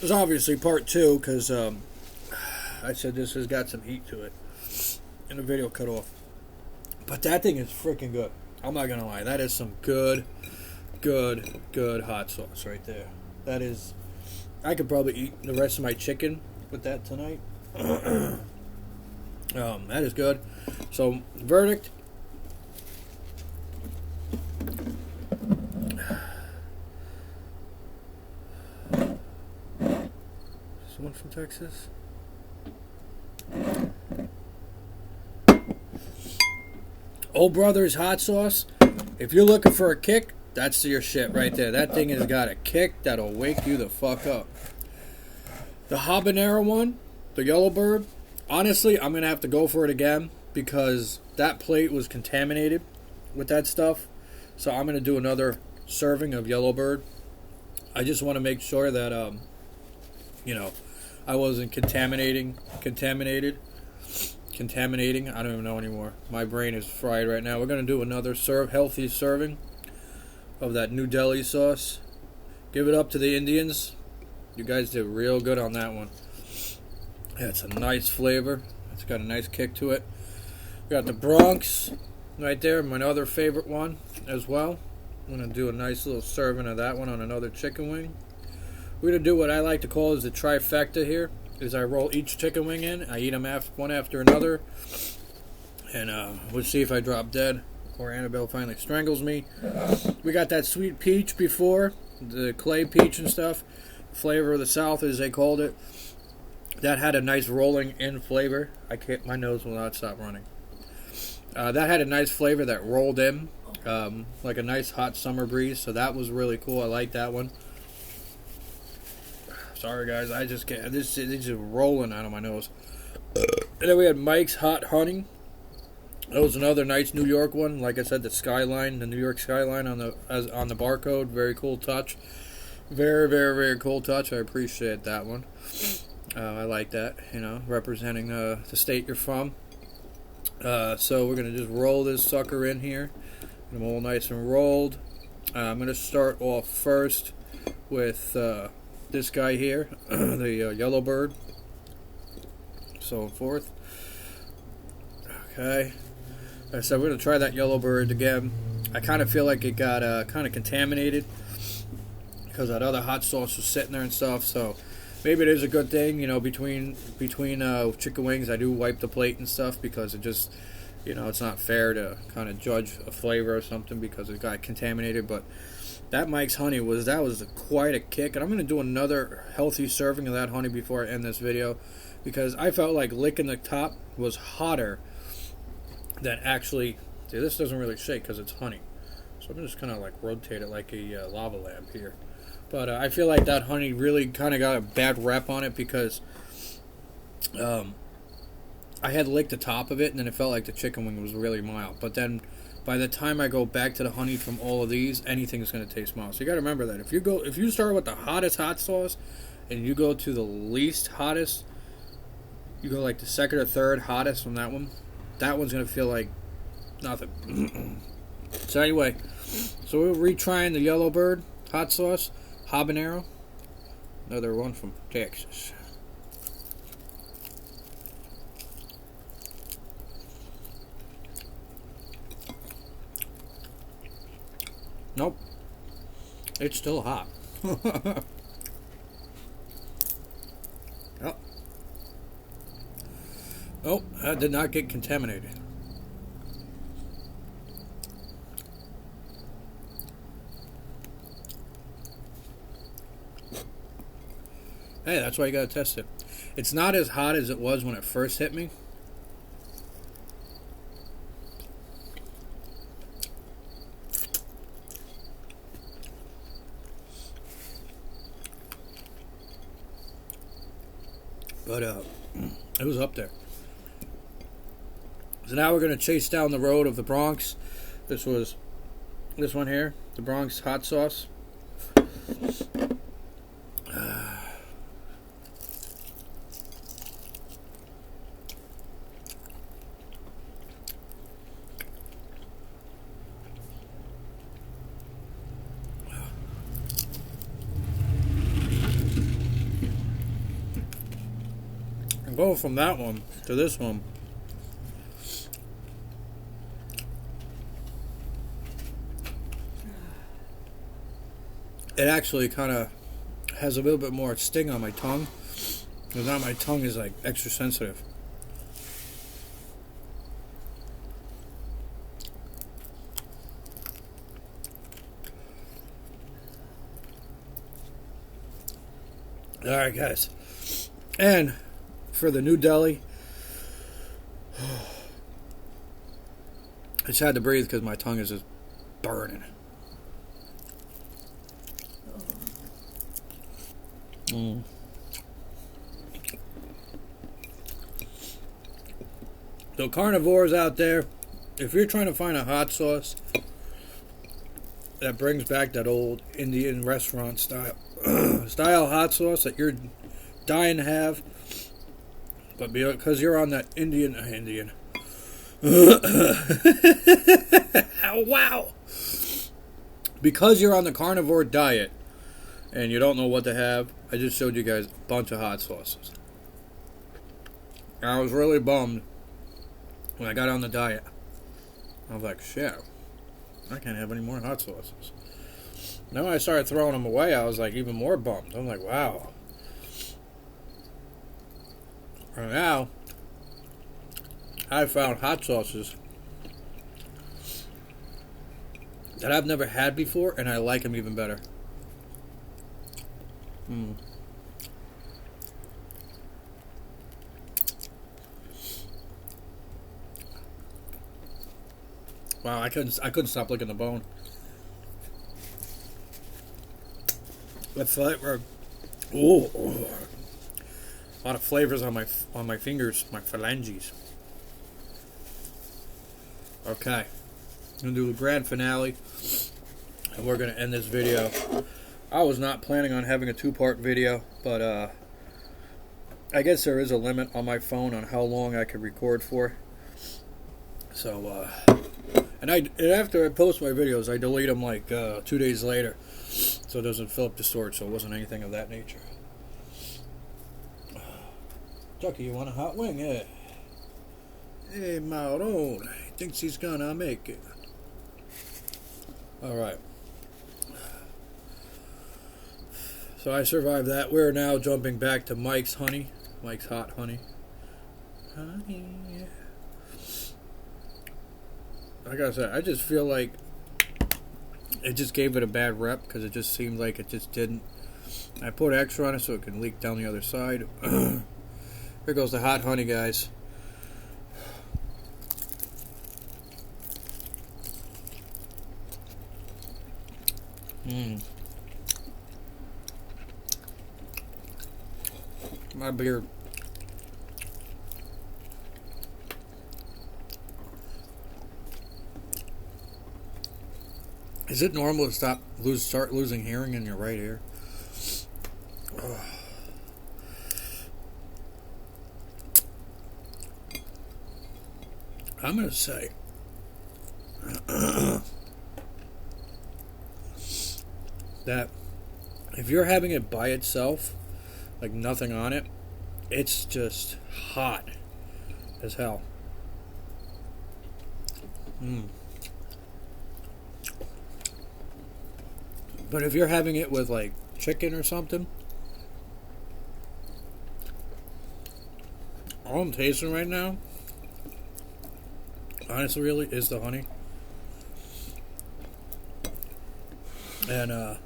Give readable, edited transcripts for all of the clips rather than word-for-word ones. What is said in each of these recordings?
There's obviously part two because I said this has got some heat to it, and the video cut off. But that thing is freaking good. I'm not gonna lie. That is some good hot sauce right there. That is. I could probably eat the rest of my chicken with that tonight. That is good. So, verdict. Someone from Texas? Old Brother's hot sauce. If you're looking for a kick, that's your shit right there. That thing has got a kick that'll wake you the fuck up. The habanero one, the Yellowbird, honestly, I'm going to have to go for it again because that plate was contaminated with that stuff. So I'm going to do another serving of Yellowbird. I just want to make sure that, I wasn't contaminating. I don't even know anymore. My brain is fried right now. We're going to do another healthy serving of that New Delhi sauce. Give it up to the Indians. You guys did real good on that one. Yeah, it's a nice flavor. It's got a nice kick to it. We got the Bronx right there, my other favorite one as well. I'm going to do a nice little serving of that one on another chicken wing. We're going to do what I like to call is the trifecta here. Is I roll each chicken wing in, I eat them one after another, and we'll see if I drop dead or Annabelle finally strangles me. We got that sweet peach before, the clay peach and stuff, flavor of the South as they called it. That had a nice rolling in flavor. My nose will not stop running. That had a nice flavor that rolled in, like a nice hot summer breeze, so that was really cool. I like that one. Sorry guys, I just can't. This is just rolling out of my nose. And then we had Mike's Hot Honey. That was another nice New York one. Like I said, the New York skyline on the barcode. Very cool touch. Very, very, very cool touch. I appreciate that one. I like that. Representing the state you're from. So we're gonna just roll this sucker in here. Get them all nice and rolled. I'm gonna start off first with. This guy here, the Yellowbird, so forth. Okay, like I said we're going to try that Yellowbird again. I kind of feel like it got kind of contaminated because that other hot sauce was sitting there and stuff, so maybe it is a good thing, between chicken wings I do wipe the plate and stuff because it just, it's not fair to kind of judge a flavor or something because it got contaminated, but that Mike's Honey was quite a kick, and I'm going to do another healthy serving of that honey before I end this video, because I felt like licking the top was hotter than actually. See, this doesn't really shake because it's honey, so I'm just kind of like rotate it like a lava lamp here. But I feel like that honey really kind of got a bad rep on it because I had licked the top of it, and then it felt like the chicken wing was really mild, but then. By the time I go back to the honey from all of these, anything is going to taste mild. So you got to remember that if you start with the hottest hot sauce, and you go to the least hottest, you go like the second or third hottest from that one. That one's going to feel like nothing. So anyway, so we're retrying the Yellowbird hot sauce, habanero, another one from Texas. Nope. It's still hot. Oh. Oh, that did not get contaminated. Hey, that's why you gotta test it. It's not as hot as it was when it first hit me. But it was up there. So now we're going to chase down the road of the Bronx. This was this one here, the Bronx hot sauce. I'm going from that one to this one. It actually kind of has a little bit more sting on my tongue. Because now my tongue is like extra sensitive. Alright, guys. And for the new deli, I just had to breathe because my tongue is just burning. So carnivores out there, if you're trying to find a hot sauce that brings back that old Indian restaurant style hot sauce that you're dying to have, but because you're on that Indian wow, because you're on the carnivore diet and you don't know what to have, I just showed you guys a bunch of hot sauces. And I was really bummed when I got on the diet. I was like, shit, I can't have any more hot sauces. Then when I started throwing them away, I was like even more bummed. I'm like, wow. And now, I found hot sauces that I've never had before, and I like them even better. Wow, I couldn't stop licking the bone. The flavor, a lot of flavors on my fingers, my phalanges. Okay, I'm gonna do the grand finale, and we're gonna end this video. I was not planning on having a 2-part video, but I guess there is a limit on my phone on how long I can record for. So, and after I post my videos, I delete them like 2 days later, so it doesn't fill up the storage. So it wasn't anything of that nature. Chucky, you want a hot wing? Yeah. Hey, Mauro, he thinks he's gonna make it. All right. So I survived that. We're now jumping back to Mike's honey. Mike's hot honey. Honey. Like I said, I just feel like it just gave it a bad rep because it just seemed like it just didn't. I put extra on it so it can leak down the other side. Here goes the hot honey, guys. My beard. Is it normal to start losing hearing in your right ear? I'm going to say that if you're having it by itself, like nothing on it, it's just hot as hell. But if you're having it with like chicken or something, all I'm tasting right now, honestly, really, is the honey. And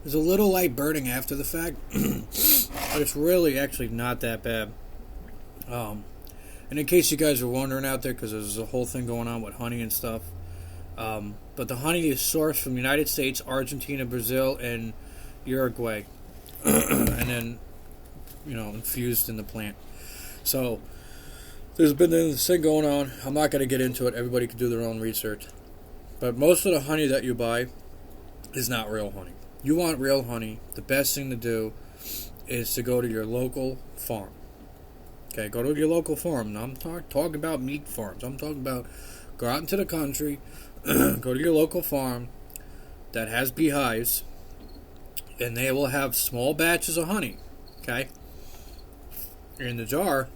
there's a little light burning after the fact, but it's really actually not that bad. And in case you guys are wondering out there, because there's a whole thing going on with honey and stuff, but the honey is sourced from the United States, Argentina, Brazil, and Uruguay, and then, infused in the plant. So There's been this thing going on. I'm not going to get into it. Everybody can do their own research. But most of the honey that you buy is not real honey. You want real honey, the best thing to do is to go to your local farm. Okay, go to your local farm. Now, I'm talking about meat farms. I'm talking about go out into the country, go to your local farm that has beehives, and they will have small batches of honey. Okay? In the jar,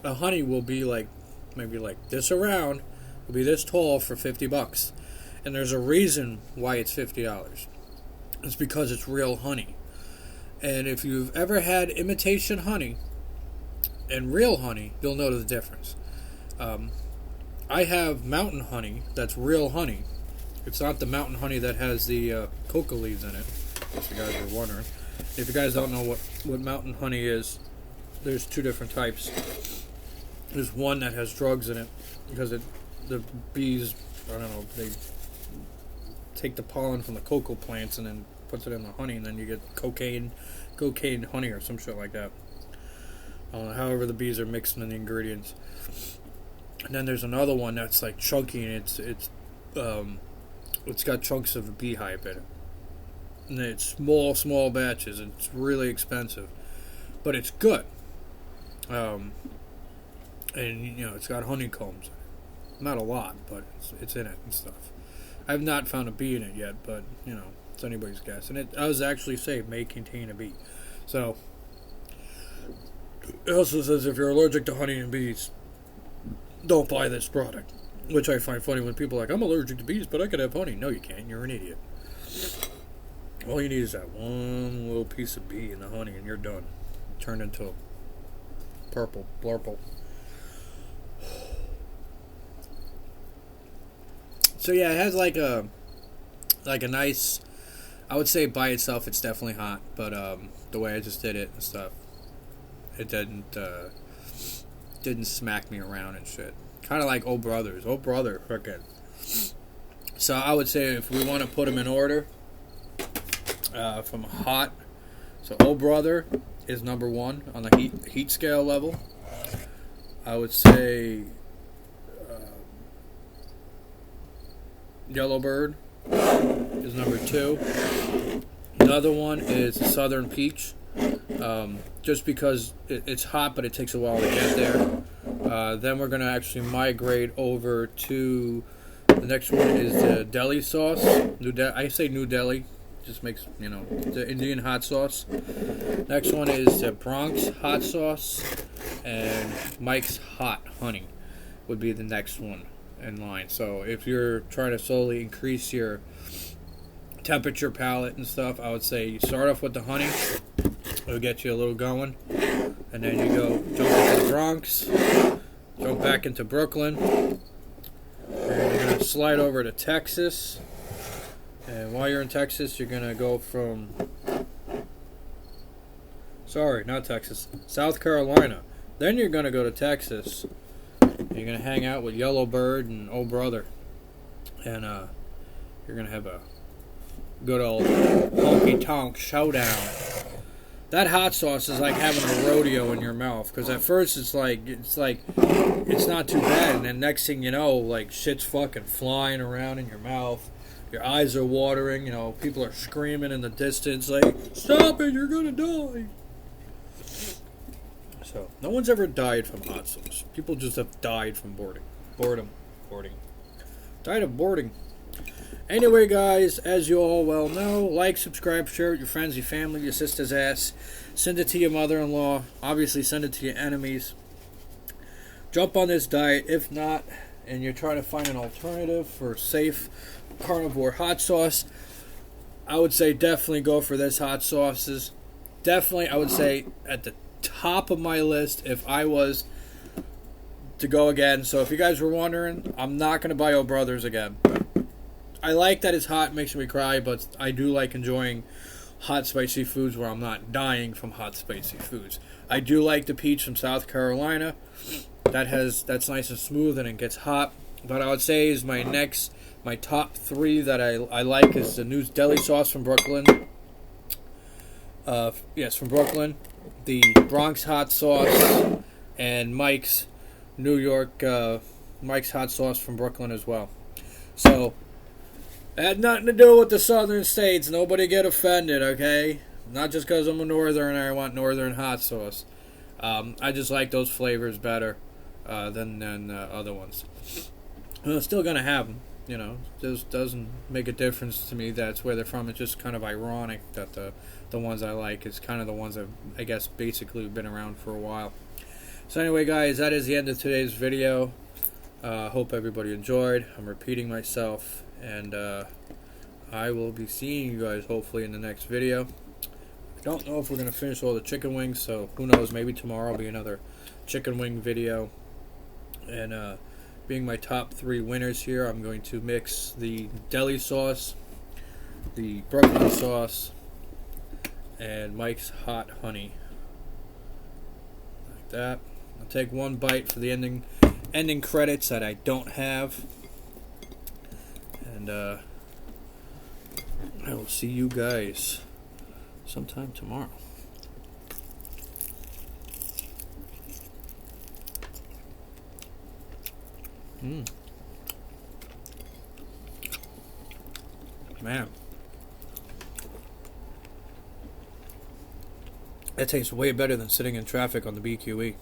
the honey will be like, maybe like this around, will be this tall for $50. And there's a reason why it's $50. It's because it's real honey. And if you've ever had imitation honey and real honey, you'll know the difference. I have mountain honey that's real honey. It's not the mountain honey that has the coca leaves in it, if you guys were wondering. If you guys don't know what mountain honey is, there's two different types. There's one that has drugs in it because the bees, I don't know, they take the pollen from the cocoa plants and then puts it in the honey, and then you get cocaine honey or some shit like that. However the bees are mixing in the ingredients. And then there's another one that's like chunky, and it's got chunks of a beehive in it. And it's small batches, and it's really expensive, but it's good. And you know, it's got honeycombs in it. Not a lot, but it's in it and stuff. I've not found a bee in it yet, but you know, it's anybody's guess. And it does actually say may contain a bee. So it also says if you're allergic to honey and bees, don't buy this product. Which I find funny when people are like, I'm allergic to bees, but I could have honey. No, you can't. You're an idiot. All you need is that one little piece of bee in the honey, and you're done. Turned into a purple blurple. So yeah, it has like a nice. I would say by itself, it's definitely hot, but the way I just did it and stuff, it didn't smack me around and shit. Kind of like Oh Brother, frickin'. So I would say if we want to put them in order, from hot, so Oh Brother is number one on the heat scale level. I would say Yellowbird is number two. Another one is Southern Peach. Just because it's hot, but it takes a while to get there. Then we're going to actually migrate over to the next one is the deli sauce. I say New Delhi, just makes, you know, the Indian hot sauce. Next one is the Bronx hot sauce, and Mike's hot honey would be the next one in line. So if you're trying to slowly increase your temperature palette and stuff, I would say you start off with the honey. It'll get you a little going, and then you jump into the Bronx, jump back into Brooklyn, and you're going to slide over to Texas. And while you're in Texas, you're going to go from South Carolina. Then you're going to go to Texas. You're going to hang out with Yellowbird and Oh Brother, and you're going to have a good old honky-tonk showdown. That hot sauce is like having a rodeo in your mouth, because at first it's not too bad, and then next thing you know, like, shit's fucking flying around in your mouth. Your eyes are watering, you know, people are screaming in the distance, like, stop it, you're gonna die. So, no one's ever died from hot sauce. People just have died from boredom. Died of boredom. Anyway, guys, as you all well know, like, subscribe, share it with your friends, your family, your sister's ass. Send it to your mother-in-law. Obviously, send it to your enemies. Jump on this diet. If not, and you're trying to find an alternative for safe carnivore hot sauce, I would say definitely go for this hot sauces. Definitely, I would say at the top of my list if I was to go again. So if you guys were wondering, I'm not going to buy Oh Brothers again. I like that it's hot, makes me cry, but I do like enjoying hot, spicy foods where I'm not dying from hot, spicy foods. I do like the peach from South Carolina. That's nice and smooth and it gets hot. But I would say is my top three that I like is the New Deli sauce from Brooklyn. Yes, from Brooklyn. The Bronx hot sauce and Mike's New York Mike's Hot Sauce from Brooklyn as well. So, it had nothing to do with the southern states. Nobody get offended, okay? Not just because I'm a northerner, I want northern hot sauce. I just like those flavors better than other ones. I'm still going to have them, you know. Just doesn't make a difference to me that's where they're from. It's just kind of ironic that the ones I like is kind of the ones that I guess basically have been around for a while. So anyway, guys, that is the end of today's video. Hope everybody enjoyed. I'm repeating myself, and I will be seeing you guys hopefully in the next video. I don't know if we're going to finish all the chicken wings, so who knows, maybe tomorrow will be another chicken wing video. And being my top 3 winners here, I'm going to mix the deli sauce, the Brooklyn sauce, and Mike's Hot Honey. Like that. I'll take one bite for the ending credits that I don't have. And I will see you guys sometime tomorrow. Man, that tastes way better than sitting in traffic on the BQE.